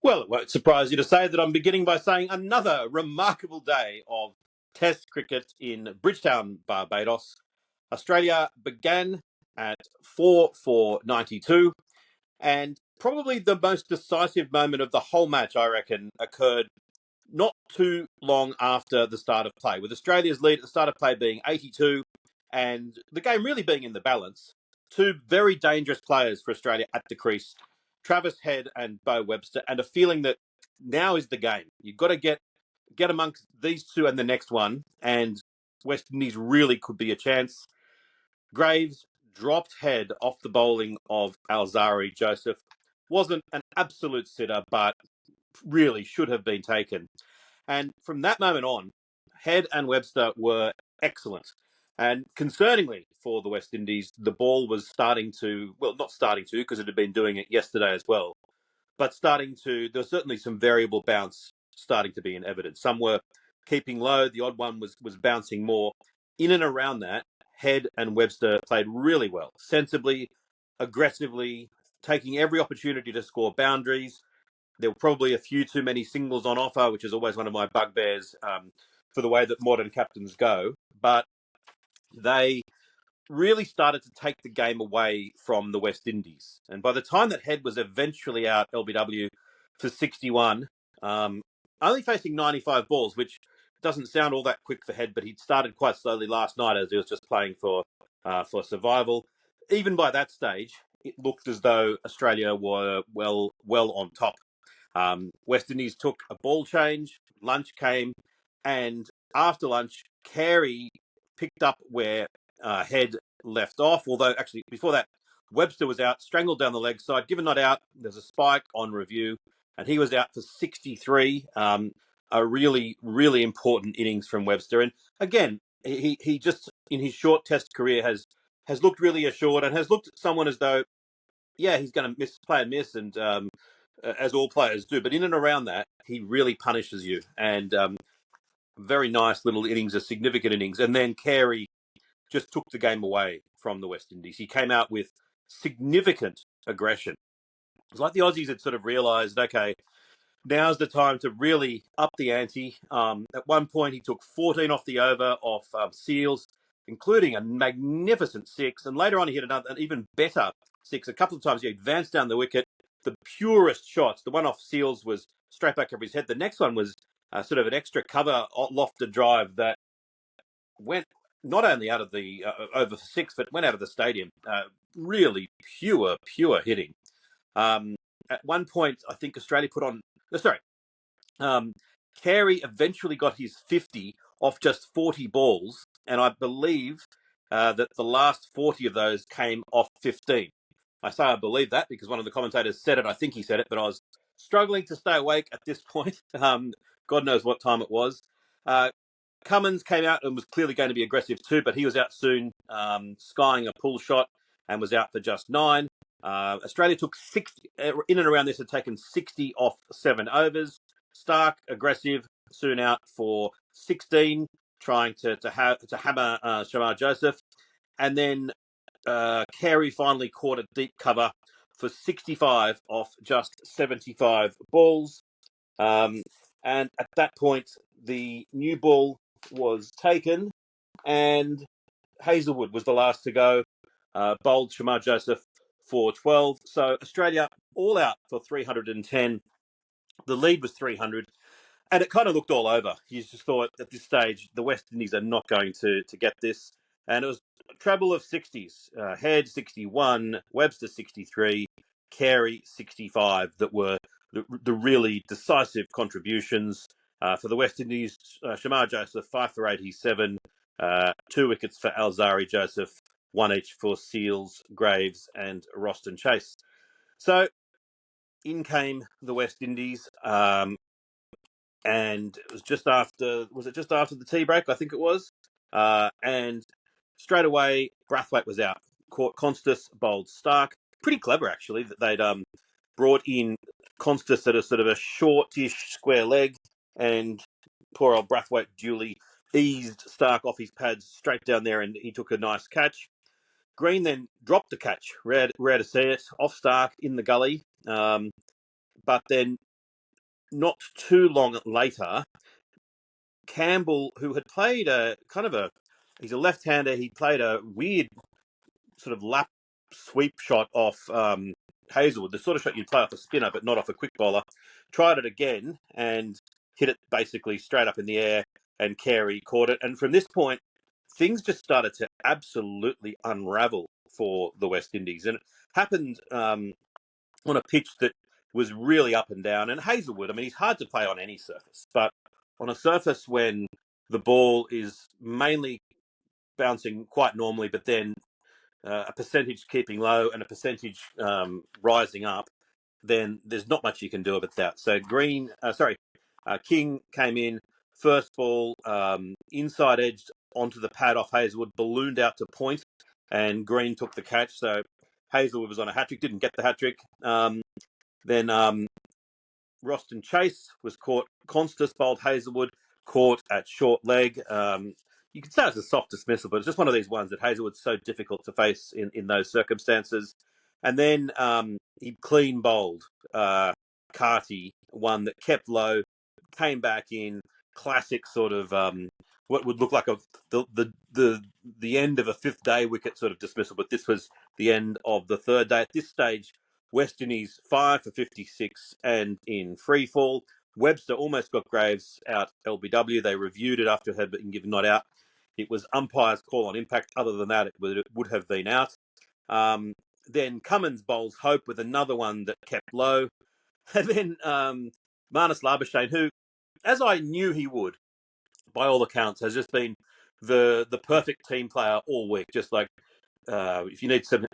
Well, it won't surprise you to say that I'm beginning by saying another remarkable day of Test cricket in Bridgetown, Barbados. Australia began at 4 for 92, and probably the most decisive moment of the whole match, I reckon, occurred not too long after the start of play, with Australia's lead at the start of play being 82 and the game really being in the balance. Two very dangerous players for Australia at the crease, Travis Head and Bo Webster, and a feeling that now is the game. You've got to get amongst these two and the next one, and West Indies really could be a chance. Graves dropped Head off the bowling of Alzari Joseph. Wasn't an absolute sitter, but really should have been taken. And from that moment on, Head and Webster were excellent. And concerningly for the West Indies, the ball was starting to, well, not starting to, because it had been doing it yesterday as well, but starting to, there was certainly some variable bounce starting to be in evidence. Some were keeping low, the odd one was bouncing more. In and around that, Head and Webster played really well, sensibly, aggressively, taking every opportunity to score boundaries. There were probably a few too many singles on offer, which is always one of my bugbears for the way that modern captains go. But they really started to take the game away from the West Indies. And by the time that Head was eventually out LBW for 61, only facing 95 balls, which doesn't sound all that quick for Head, but he'd started quite slowly last night as he was just playing for survival. Even by that stage, it looked as though Australia were well on top. West Indies took a ball change, lunch came, and after lunch, Carey picked up where Head left off, although actually before that, Webster was out, strangled down the leg side, given not out, there's a spike on review, and he was out for 63. A really, really important innings from Webster. And again, he just, in his short test career, has looked really assured and has looked at someone as though, yeah, he's going to play and miss, and as all players do. But in and around that, he really punishes you. And very nice little innings, a significant innings. And then Carey just took the game away from the West Indies. He came out with significant aggression. It's like the Aussies had sort of realised, okay, now's the time to really up the ante. At one point, he took 14 off the over off Seals, including a magnificent six. And later on, he hit an even better six. A couple of times he advanced down the wicket. The purest shots. The one off Seals was straight back over his head. The next one was sort of an extra cover lofted drive that went not only out of the over six, but went out of the stadium. Really pure hitting. At one point, I think Australia put on. Carey eventually got his 50 off just 40 balls, and I believe that the last 40 of those came off 15. I say I believe that because one of the commentators said it. I think he said it, but I was struggling to stay awake at this point. God knows what time it was. Cummins came out and was clearly going to be aggressive too, but he was out soon, skying a pull shot and was out for just 9. Australia took 60, in and around this, had taken 60 off 7 overs. Stark, aggressive, soon out for 16, trying to hammer Shamar Joseph. And then Carey finally caught a deep cover for 65 off just 75 balls. And at that point, the new ball was taken, and Hazelwood was the last to go. Bowled Shamar Joseph for 12. So Australia all out for 310. The lead was 300. And it kind of looked all over. You just thought at this stage, the West Indies are not going to get this. And it was a treble of 60s. Head 61, Webster 63, Carey 65 that were the really decisive contributions. For the West Indies, Shamar Joseph, 5 for 87, 2 wickets for Alzari Joseph, 1 each for Seals, Graves and Roston Chase. So in came the West Indies, and it was just after the tea break? I think it was. And straight away, Brathwaite was out. Caught Constas, bowled Stark. Pretty clever, actually, that they'd brought in Constas at a sort of a shortish square leg, and poor old Brathwaite duly eased Stark off his pads straight down there, and he took a nice catch. Green then dropped the catch, rare to see it, off Stark in the gully. But then not too long later, Campbell, who had played he's a left-hander. He played a weird sort of lap sweep shot off Hazelwood, the sort of shot you'd play off a spinner, but not off a quick bowler. Tried it again and hit it basically straight up in the air, and Carey caught it. And from this point, things just started to absolutely unravel for the West Indies. And it happened on a pitch that was really up and down. And Hazelwood, I mean, he's hard to play on any surface, but on a surface when the ball is mainly bouncing quite normally, but then a percentage keeping low and a percentage rising up, then there's not much you can do about that. So King came in, first ball, inside edged onto the pad off Hazelwood, ballooned out to point, and Green took the catch. So Hazelwood was on a hat-trick, didn't get the hat-trick. Then Roston Chase was caught. Constas bowled Hazelwood, caught at short leg. You could say it's a soft dismissal, but it's just one of these ones that Hazelwood's so difficult to face in those circumstances. And then he clean bowled Carty, one that kept low, came back in, classic sort of what would look like the end of a fifth day wicket sort of dismissal, but this was the end of the third day. At this stage, West Indies 5 for 56 and in free fall. Webster almost got Graves out LBW. They reviewed it after it had been given not out. It was umpire's call on impact. Other than that, it would have been out. Then Cummins bowls Hope with another one that kept low. And then Marnus Labuschagne, who, as I knew he would, by all accounts, has just been the perfect team player all week. Just like, if you need some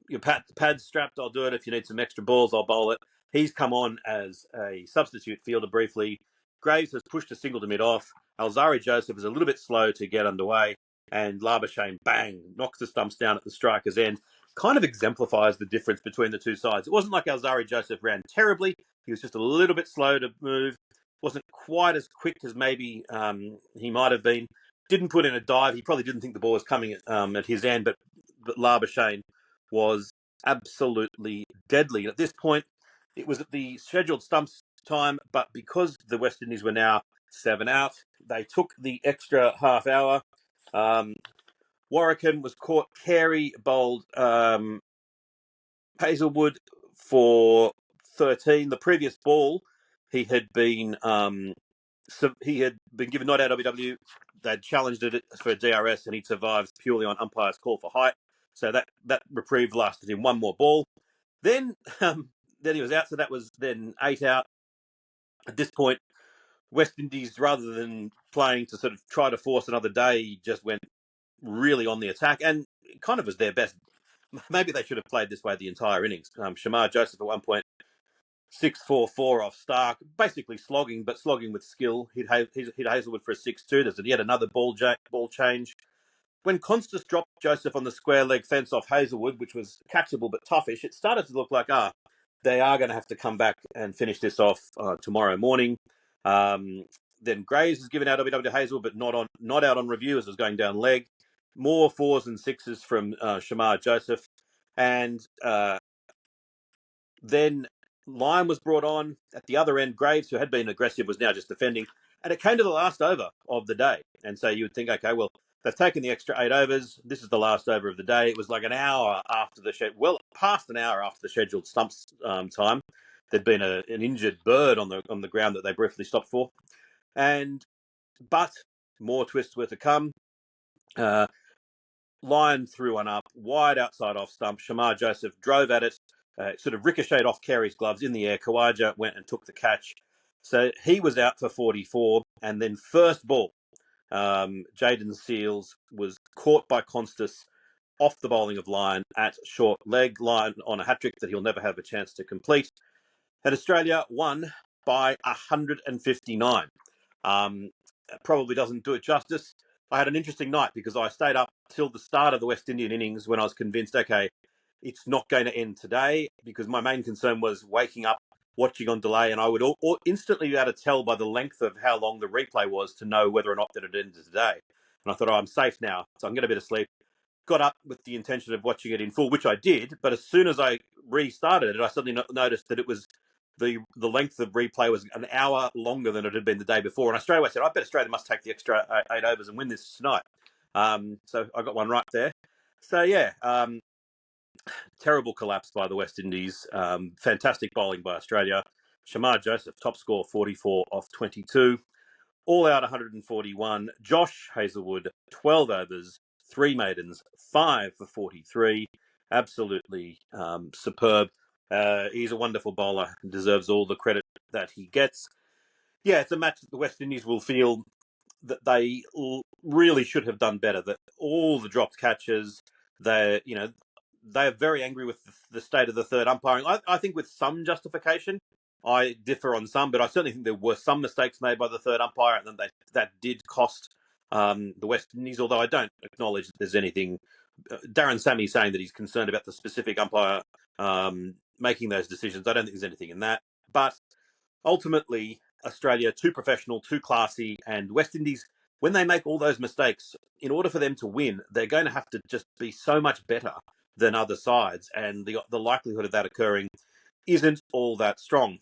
your pads strapped, I'll do it. If you need some extra balls, I'll bowl it. He's come on as a substitute fielder briefly. Graves has pushed a single to mid-off. Alzari Joseph is a little bit slow to get underway. And Labuschagne, bang, knocks the stumps down at the striker's end. Kind of exemplifies the difference between the two sides. It wasn't like Alzari Joseph ran terribly. He was just a little bit slow to move. Wasn't quite as quick as maybe he might have been. Didn't put in a dive. He probably didn't think the ball was coming at his end, but Labuschagne was absolutely deadly. At this point, it was at the scheduled stumps time, but because the West Indies were now 7 out, they took the extra half hour. Warrican was caught. Carey bowled Hazelwood for 13. The previous ball, he had been given not out WW. They'd challenged it for DRS, and he survived purely on umpire's call for height. So that reprieve lasted him one more ball. Then he was out. So that was then 8 out. At this point, West Indies, rather than playing to sort of try to force another day, just went really on the attack, and it kind of was their best. Maybe they should have played this way the entire innings. Shamar Joseph at one point 6-4-4 off Stark, basically slogging, but slogging with skill. Hit Hazelwood for a 6-2. There's yet another ball change. When Constas dropped Joseph on the square leg fence off Hazelwood, which was catchable but toughish, it started to look like they are going to have to come back and finish this off tomorrow morning. Then Graves was given out WW to Hazelwood, but not out on review as it was going down leg. More 4s and 6s from Shamar Joseph, and then Lyon was brought on at the other end. Graves, who had been aggressive, was now just defending. And it came to the last over of the day. And so you would think, okay, well, they've taken the extra 8 overs. This is the last over of the day. It was like an hour after past an hour after the scheduled stumps time. There'd been an injured bird on the ground that they briefly stopped for. But more twists were to come. Lyon threw one up wide outside off stump. Shamar Joseph drove at it. Sort of ricocheted off Carey's gloves in the air. Khawaja went and took the catch. So he was out for 44. And then first ball, Jaden Seals was caught by Constas off the bowling of Lyon at short leg. Lyon on a hat-trick that he'll never have a chance to complete. And Australia won by 159. Probably doesn't do it justice. I had an interesting night because I stayed up till the start of the West Indian innings when I was convinced, okay, it's not going to end today, because my main concern was waking up, watching on delay, and I would instantly be able to tell by the length of how long the replay was to know whether or not that it ended today. And I thought, I'm safe now, so I'm going to get a bit of sleep. Got up with the intention of watching it in full, which I did, but as soon as I restarted it, I suddenly noticed that it was the length of replay was an hour longer than it had been the day before. And Australia said, I bet Australia must take the extra 8 overs and win this tonight. So I got one right there. So, yeah, terrible collapse by the West Indies. Fantastic bowling by Australia. Shamar Joseph, top score, 44 off 22. All out 141. Josh Hazlewood, 12 overs, 3 maidens, 5 for 43. Absolutely superb. He's a wonderful bowler and deserves all the credit that he gets. Yeah, it's a match that the West Indies will feel that they really should have done better. That all the dropped catches, they're very angry with the state of the third umpiring. I think with some justification. I differ on some, but I certainly think there were some mistakes made by the third umpire, and that did cost the West Indies. Although I don't acknowledge that there's anything. Darren Sammy saying that he's concerned about the specific umpire making those decisions. I don't think there's anything in that. But ultimately, Australia, too professional, too classy, and West Indies, when they make all those mistakes, in order for them to win, they're going to have to just be so much better than other sides, and the likelihood of that occurring isn't all that strong.